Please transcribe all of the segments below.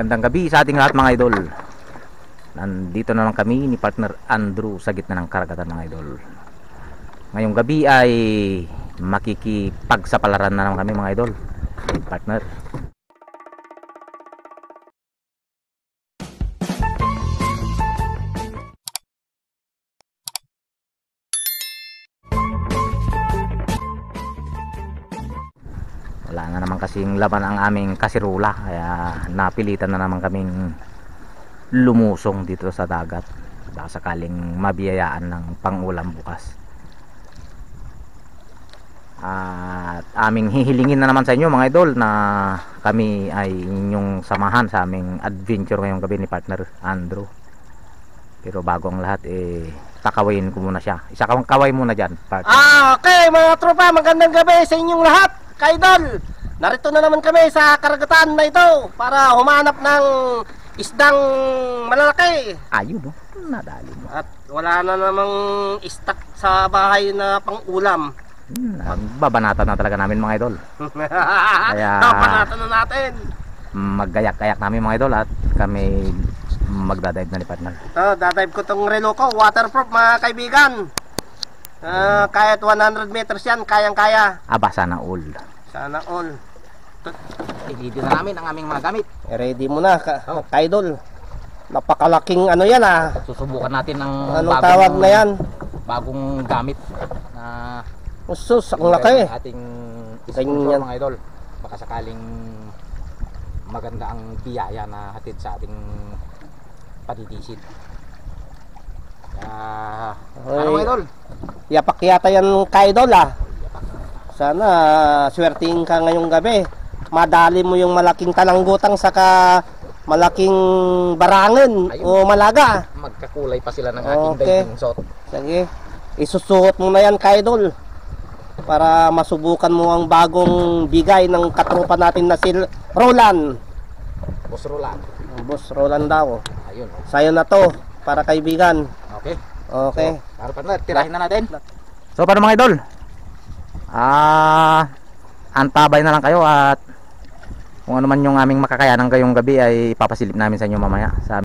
Magandang gabi sa ating lahat mga idol. Nandito na lang kami ni partner Andrew sa gitna ng karagatan mga idol. Ngayong gabi ay makikipagsapalaran na naman kami mga idol. Partner. Wala na naman kasing laman ang aming kasirula, kaya napilitan na naman kaming lumusong dito sa dagat. Baka sakaling mabiyayaan ng pangulam bukas. At aming hihilingin na naman sa inyo mga idol na kami ay inyong samahan sa aming adventure ngayong gabi ni partner Andrew. Pero bago ang lahat kakawayin ko muna siya. Isa kang kaway muna dyan, partner. Okay mga tropa, magandang gabi sa inyong lahat, kaidol. Narito na naman kami sa karagatan na ito para humanap ng isdang malalaki. Ayun no, nadali mo. At wala na namang stock sa bahay na pang-ulam. Babanatan na talaga namin mga idol. Kaya Babanatan na natin. maggayak-gayak namin mga idol at kami magdadive na ni partner. Dadive ko tong relo ko, waterproof mga kaibigan. Kahit 100 meters yan, kayang-kaya. Aba, sana all. Sana all. I-ready na namin ang aming mga gamit. Ready mo na, kaidol. Napakalaking ano yan Susubukan natin ng Anong tawag na yan? bagong gamit na Usus, ang laki. ating Ganyan. sponsor mga idol. Baka sakaling maganda ang biyaya na hatid sa ating padidisid. Ano mga idol? Yapak yata yan kaidol Sana swerting ka ngayong gabi. Madali mo yung malaking talanggutang saka malaking barangen. Ayun. O malaga. Magkakulay pa sila ng ating Okay. diving suit. Sige, isusuot mo na yan kaidol para masubukan mo ang bagong bigay ng katropa natin na si Roland. Boss Roland. Boss Roland daw. Ayun. Sayo na to para kaibigan. Okay. Okay. So, para partner, tirahin na natin. So, para mga idol, antabay na lang kayo at kung ano man yung aming makakayanan ngayong gabi ay ipapasilip namin sa inyo mamaya sa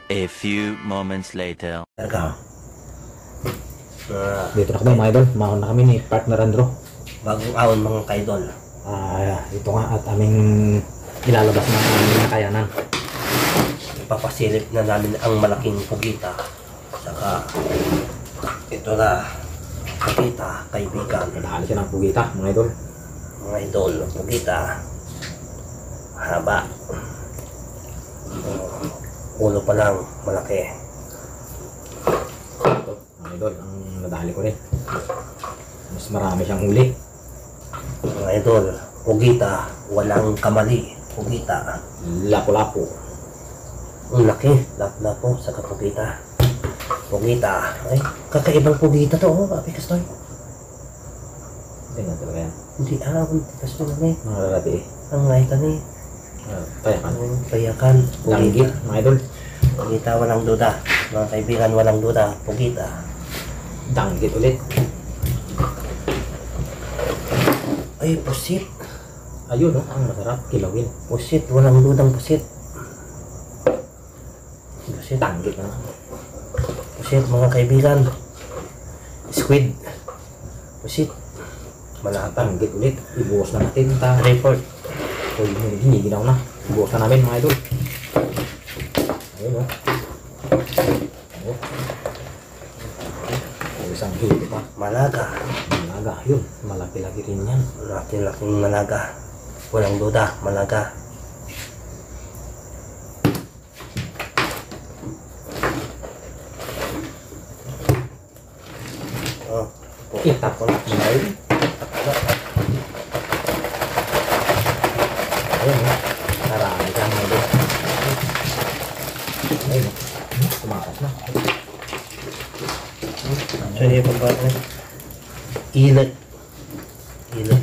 A few moments later. Talaga. Dito na kami mga idol, mahon na kami ni partner Andro. Bagong ahon mga kaidol. Ito nga at aming ilalabas na aming nakayanan. Ipapasilip na namin ang malaking pugita. Saka ito na pugita, kaibigan. Kadahali siya ng pugita mga idol. Mga idol, pugita. Haba. Ulo pa lang, malaki. Ito mga idol, ang nadali ko rin. Mas marami siyang huli. Mga idol, pugita, walang kamali. Pugita. Lapo-lapo. Ang laki, lapo-lapo sa kapugita. Pugita. Ay, kakaibang pugita to, oh, Papi Kastoy. Hindi nga talaga yan. Hindi, hindi Kastoy na eh. Mga lalati eh. Ang ngaitan eh. Payakan. Ang payakan. Tanggit mga idol. Pugita, walang duda. Mga kaibigan, walang duda. Pugita. Danggit ulit. Ay, pusit. Ayun oh, ang masarap kilawin. Pusit, walang dudang pusit. Pusit. Danggit na. Pusit, mga kaibigan. Squid. Pusit. Malapang. Danggit ulit. Ibuhos na natin. Report. Uy, hindi ginaw na. Ibuhos na namin mga idol. Ayun oh. Oh. Isang hilo pa. Malaga. Malaga. Yun. Malaki-laki rin yan. Laki-laking malaga. Walang duda, malaga. Oh, Kita ko na. Ayun. Ayun oh. Marami ka mga idol. Ayun oh. Tumakas na. so yun pa ba? Ilat. Ilat.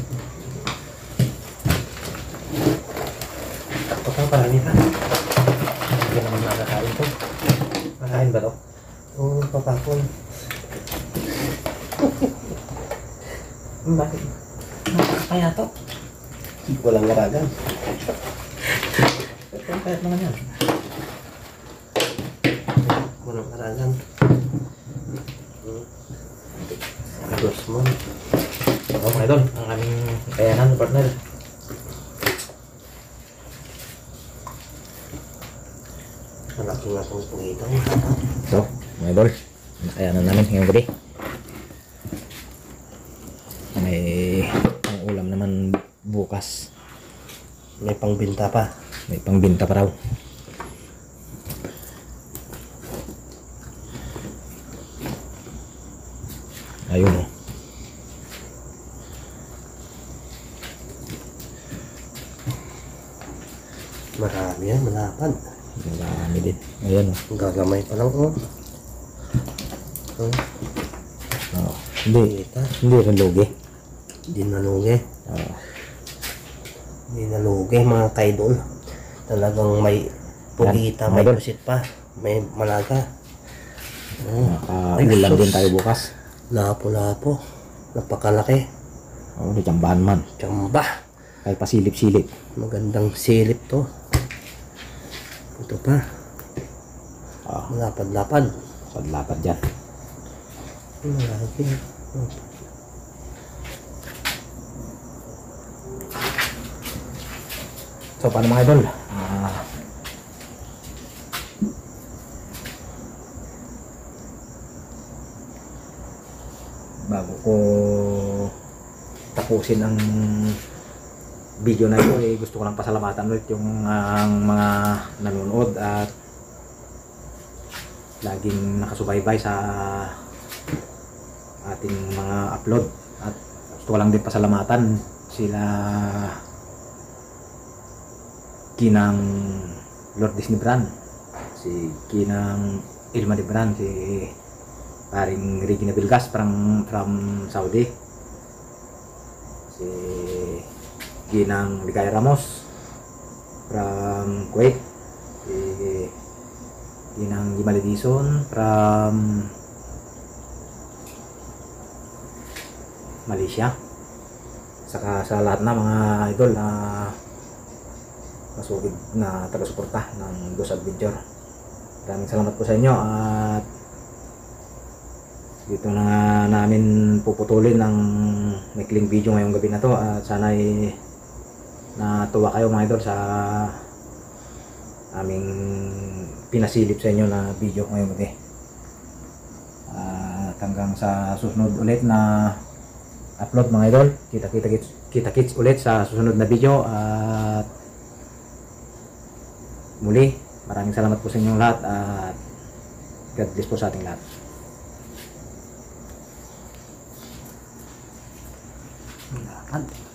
Takot ang parami pa. Hindi naman nakakain to. Nakain ba to? Oo, papakon. Bakit? Kaya to? Walang laragan. Ang kayat naman yan. Walang laragan. Dos mo. Oo mga idol, ang aming kayanan partner. Malaki nga itong pugita. So, mga idol, nakayanan namin ngayong gabi. May ang ulam naman bukas. May pangbinta pa. May pangbinta pa raw. Ayun oh. Marami yan, malapad. Marami din. Ayan oh. Gagamay pa lang, oh. Oh. Hindi, Pugita. hindi rin lugi. Di nalugi. Oh. Di nalugi, mga kaidol. Talagang may pugita, Yan, may idol. pusit pa. May malaga. Ulam sus. din tayo bukas. Lapo-lapo. Napakalaki. Oh, di jambahan man. Tsamba. Kahit pasilip-silip. Magandang silip to. Ito pa. Ah, Malapad-lapad. padlapad dyan. Malaki. So, paano mga idol? Bago ko tapusin ang video na ito, gusto ko lang pasalamatan ulit yung ang mga nanonood at laging nakasubaybay sa ating mga upload. At gusto ko lang din pasalamatan sila Kinang Lord Disney Brand, si Kinang Ilma de Brand, si paring Regina Bilgas from Saudi, si Ginang Ligaya Ramos from Kuwait, si Ginang Gimali Dison from Malaysia, saka sa lahat na mga idol na masugid na taga-suporta ng Dos Adventure. Maraming salamat po sa inyo at dito na nga namin puputulin ang maikling video ngayong gabi na to at sana ay natuwa kayo mga idol sa aming pinasilip sa inyo na video ngayong gabi. At hanggang sa susunod ulit na upload mga idol, kita-kits ulit sa susunod na video at muli maraming salamat po sa inyong lahat at God bless po sa ating lahat. Lahat.